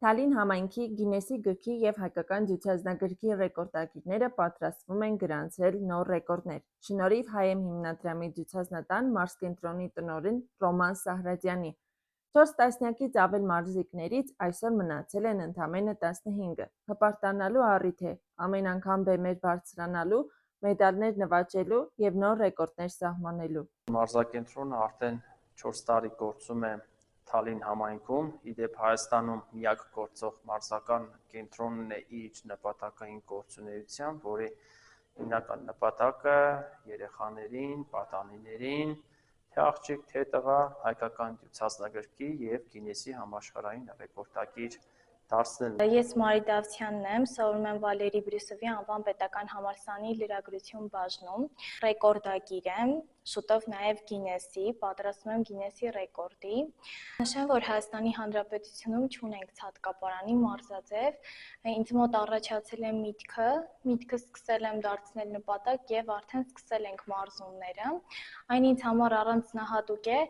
Թալին համայնքի Գինեսի գրքի և հայկական ջութազնագրքի ռեկորդագիրները պատրաստվում են գրանցել նոր ռեկորդներ։ Շնորհիվ Հայեմ հիմնադրամի ջութազնատան մարզկենտրոնի տնօրեն Ռոման Սահրադյանի 4 տասնյակից ավել մարզիկներից այսօր մնացել են ընդամենը 15-ը։ Հպարտանալու առիթ է ամեն անգամ բեմեր բարձրանալու, մեդալներ նվաճելու և նոր ռեկորդներ սահմանելու։ Մարզակենտրոնը արդեն 4 տարի գործում է Թալին համայնքում, իդեպ Հայաստանում միակ գործող մարզական կենտրոնն է իր նպատակային գործունեությամբ, որի հիմնական նպատակը երեխաներին, պատանիներին, թե աղջիկ, թե տղա հայկական ջութազնագրքի և Գինեսի համաշխարհային ռեկորդագիր դարձնելն է։ Ես Մարի Դավթյանն եմ, սովորում եմ Վալերի Բրյուսովի անվան պետական համալսարանի լրագրություն բաժնում, ռեկորդագիր եմ, շուտով նաև Գինեսի, պատրաստում եմ Գինեսի ռեկորդի։ Նշեմ, որ Հայաստանի Հանրապետությունում չունենք ցատկապարանի մարզաձև, ինձ մոտ առաջացել է միտքը սկսել եմ դարձնել նպատակ և արդեն սկսել ենք մարզումները։ Այն ինձ համար առանձնահատուկ է,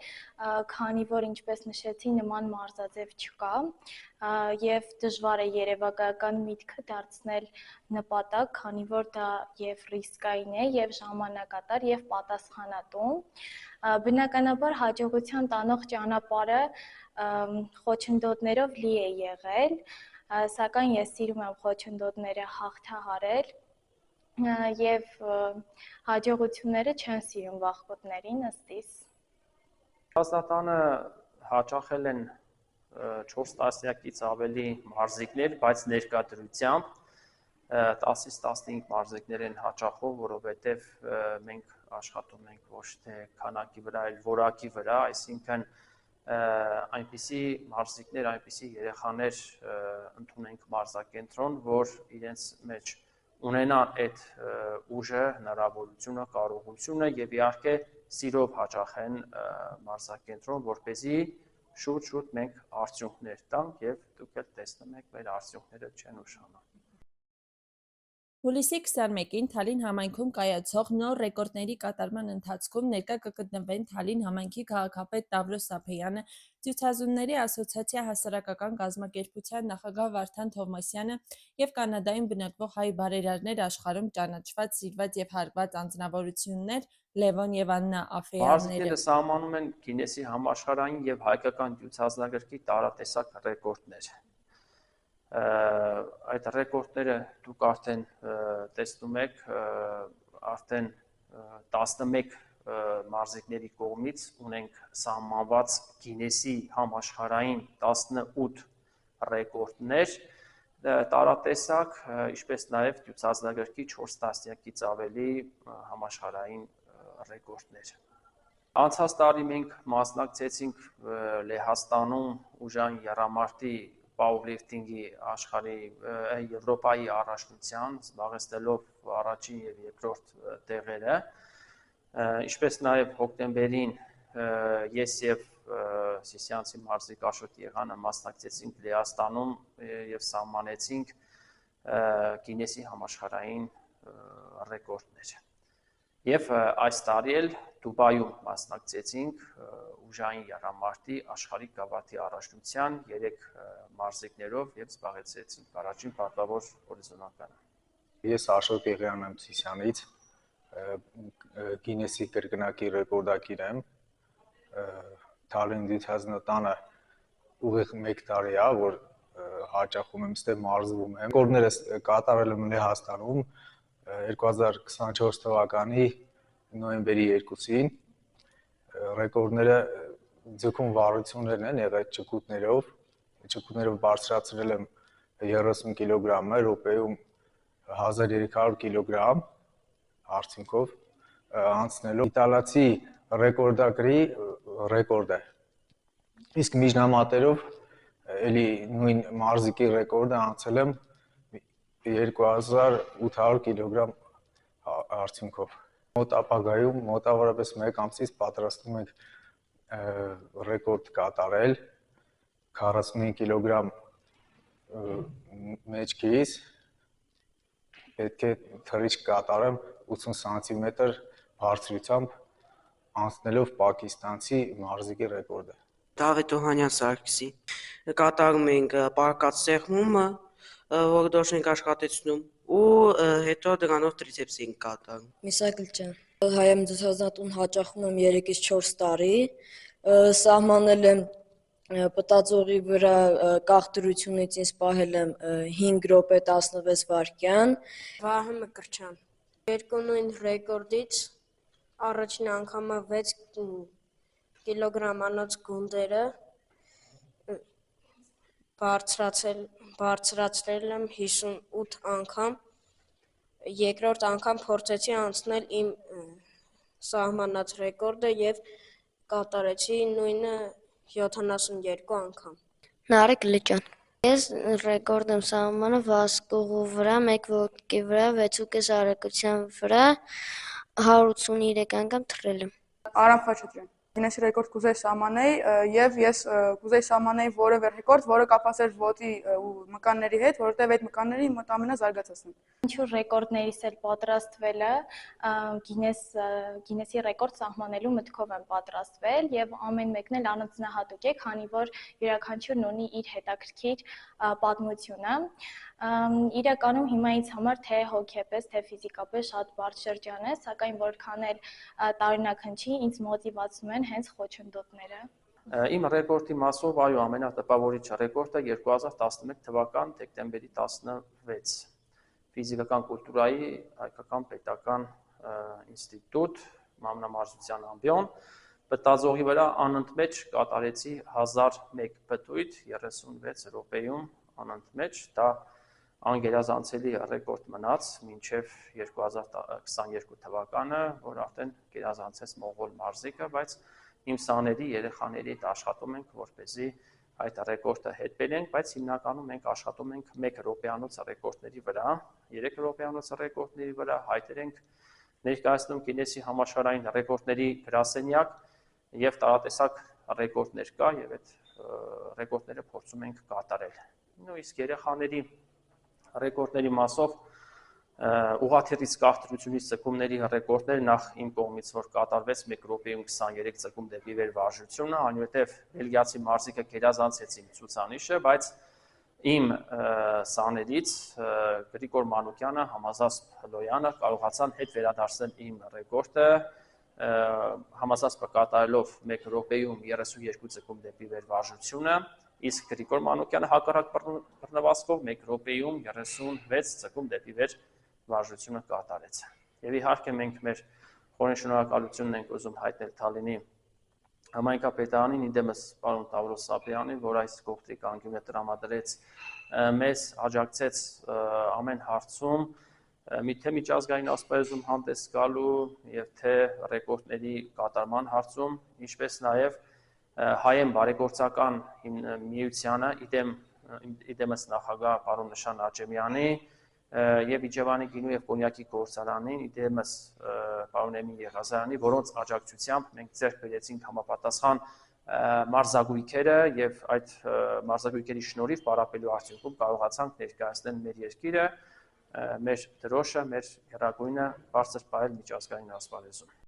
քանի որ ինչպես նշեցի, նման մարզաձև չկա և դժվար է երևակայական միտքը դարձնել նպատակ, քանի որ դա և ռիսկային է, և ժամանակատար, և պատասխանատու։ Բնականաբար հաջողության տանող ճանապարհը խոչընդոտներով լի է եղել, սակայն ես սիրում եմ խոչընդոտները հաղթահարել և հաջողությունները չեն սիրում վախկոտներին ըստ իս։ Ջութազնատանը հաճախել են 4 տասնյակից ավելի մարզիկներ, բայց ներկայությամբ 10-ից 15 մարզիկներ են հաճախում, որովհետև մենք աշխատում ենք ոչ թե քանակի վրա, այլ որակի վրա, այսինքն այնպիսի մարզիկներ, այնպիսի երեխաներ ընդունենք մարզակենտրոն, որ իրենց մեջ ունենան այդ ուժը, հնարավորությունը, կարողությունը և իհարկե սիրով հաճախեն մարզակենտրոն, որպեսզի շուտ մենք արդյունքներ տանք և դուք էլ տեսնում եք, մեր արդյունքները չեն ուշանում։ Հուլիսի 21-ին Թալին համայնքում կայացող նոր ռեկորդների կատարման ընթացքում ներկա կգտնվեն Թալին համայնքի քաղաքապետ Տավրոս Սափեյանը, Ջութազունների ասոցիացիա հասարակական կազմակերպության նախագահ Վարդան Թովմասյանը և Կանադայում բնակվող հայ բարերարներ աշխարհում ճանաչված, սիրված և հարված անձնավորություններ Լևոն և Աննա Աֆեյանները։ Մարզիկները սահմանում են Գինեսի համաշխարհային և հայկական ջութազնագրքի տարատեսակ ռեկորդներ։ Այդ ռեկորդները դուք արդեն տեսնում եք, արդեն 11 մարզիկների կողմից ունենք սահմանված Գինեսի համաշխարհային 18 ռեկորդներ տարատեսակ, ինչպես նաև ջութազնագրքի 4 տասնյակից ավելի համաշխարհային ռեկորդներ։ Անցած տարի մենք մասնակցեցինք Լեհաստանում ուժային եռամարտի պաուերլիֆթինգի աշխարհի Եվրոպայի առաջնության, զբաղեցնելով առաջին և երկրորդ տեղերը, ինչպես նաև հոկտեմբերին ես և Սիսիանցի մարզիկ Աշոտ Եղանը մասնակցեցինք Լեհաստանում և սահմանեցինք Գինեսի համաշխարհային ռեկորդներ։ Եվ այս տարի էլ Դուբայում մասնակցեցինք ուժային եռամարտի աշխարհի գավաթի առաջնության 3 մարզիկներով և զբաղեցրեցինք առաջին պատվավոր հորիզոնականը։ Ես Աշոտ Եղյանն եմ Սիսիանից, Գինեսի կրկնակի ռեկորդակիր եմ, Թալին ջութազնատանը ուղիղ 1 տարի է, որ հաճախում եմ ստե մարզվում եմ։ Ռեկորդներս կատարել եմ Լեհաստանում 2024 թվականի նոյեմբերի 2-ին, ռեկորդները ձգում վարություններն են եղել ճկուտներով բարձրացրել եմ 30 կիլոգրամը, րոպեում 1300 կիլոգրամ արդյունքով անցնելով իտալացի ռեկորդակրի ռեկորդը։ Իսկ միջնամատերով էլի նույն մարզիկի ռեկորդը անցել եմ 2800 կիլոգրամ արդյունքով։ Մոտ ապագայում, մոտավորապես 1 ամսից պատրաստվում ենք ռեկորդ կատարել 45 կիլոգրամ մեջքից, պետք է թռիչք կատարեմ 80 սանտիմետր բարձրությամբ անցնելով պակիստանցի մարզիկի ռեկորդը։ Դավիթ Օհանյան Սարգսի կատարում ենք պարկած սեղմումը, որը դոշ ենք աշխատեցնում ու հետո դրանով տրիցեպս ենք կատարում։ Միսակլճան Հայամ դասազատուն հաճախում եմ 3-ից 4 տարի, սահմանել եմ պտածողի վրա կաղտրությունից ինձ պահել եմ 5 րոպե 16 վայրկյան։ Վահան Մկրտչյան երկու նույն ռեկորդից առաջին անգամը 6 կիլոգրամանոց գունդերը բարձրացրել եմ 58 անգամ, երկրորդ անգամ փորձեցի անցնել իմ սահմանած ռեկորդը եւ կատարեցի նույնը 72 անգամ։ Նարեկ Լճան Ես ռեկորդ եմ սահմանը վազկողու վրա, 1 ոտքի վրա, 6.5 արագության վրա 183 անգամ թռել եմ։ Արամ Խաչատրյան Գինեսի ռեկորդ կուզեի սահմանեի եւ ես կուզեի սահմանեի որևէ ռեկորդ, որը կապված էր ոտի ու մկանների հետ, որովհետեւ այդ մկանների մոտամենը զարգացածն են։ Ինչու ռեկորդներից էլ պատրաստվելը Գինեսի ռեկորդ սահմանելու մտքով եմ պատրաստվել եւ ամեն մեկն էլ անձնահատուկ է, քանի որ յուրաքանչյուրն ունի իր հետաքրքիր պատմությունը։ Իրականում հիմա ինձ համար թե հոգեպես, թե ֆիզիկապես շատ բարդ շրջան է, սակայն որքան էլ տարինաքնչի, ինձ մոտիվացնում են հենց խոչընդոտները։ Իմ ռեկորդի մասով այո ամենատպավորիչ ռեկորդը 2011 թվական դեկտեմբերի 16 ֆիզիկական կուլտուրայի հայկական պետական ինստիտուտ մամնամարզության ամբիոն պտածողի վրա անընդմեջ կատարեցի 1001 պտույտ 36 րոպեում անընդմեջ դա անգերազանցելի ռեկորդ մնաց մինչև 2022 թվականը, որ արդեն գերազանցեց Մոնղոլ մարզիկը, բայց իմ սաների երեխաների հետ աշխատում ենք, որպեսզի այդ ռեկորդը հետ բերենք, բայց հիմնականում մենք աշխատում ենք 1 րոպեանոց ռեկորդների վրա, 3 րոպեանոց ռեկորդների վրա, հայտեր ենք ներկայացնում Գինեսի համաշխարհային ռեկորդների գրասենյակ եւ տարատեսակ ռեկորդներ կա եւ այդ ռեկորդները փորձում ենք կատարել։ Նույնիսկ երեխաների ռեկորդների մասով ուղղաթիռից կախտրությունից ցկումների ռեկորդներ նախ իմ կողմից որ կատարվեց 1 րոպեում 23 ցկում դեպի վեր վարժությունը, այնուհետև բելգիացի մարզիկը գերազանցեց իմ ցուցանիշը, բայց իմ սաներից Գրիգոր Մանուկյանը, Համազասպ Հլոյանը կարողացան հետ վերադարձնել իմ ռեկորդը համազասպը կատարելով 1 րոպեում 32 ցկում դեպի վեր վարժությունը, իսկ Գրիգոր Մանուկյանը հակառակ բռնվածքով 1 րոպեում 36 ցկում դեպի վեր վարժությունը կատարեց։ Եվ իհարկե մենք մեր խորին շնորհակալությունն ենք ուզում հայտնել Թալինի համայնքապետարանին, իդեմս պարոն Տավրոս Սապյանին, որ այս գողտրիկ անկյունը տրամադրեց, մեզ աջակցեց ամեն հարցում, թե միջազգային ասպարեզում հանդես գալու եւ թե ռեկորդների կատարման հարցում, ինչպես նաեւ հայեմ բարեգործական միությանը, իդեմս նախագահ պարոն Նշան Աճեմյանի եւ Իջևանի գինու եւ կոնյակի գործարանին, իդեմս պարոն Էմիլ Եղազարյանի, որոնց աջակցությամբ մենք ձեռք բերեցինք համապատասխան մարզագույքերը եւ այդ մարզագույքերի շնորհիվ պարապելու արդյունքում կարողացանք ներկայացնել մեր երկիրը, մեր դրոշը, մեր հերագույնը բարձր պահել միջազգային ասպարեզում։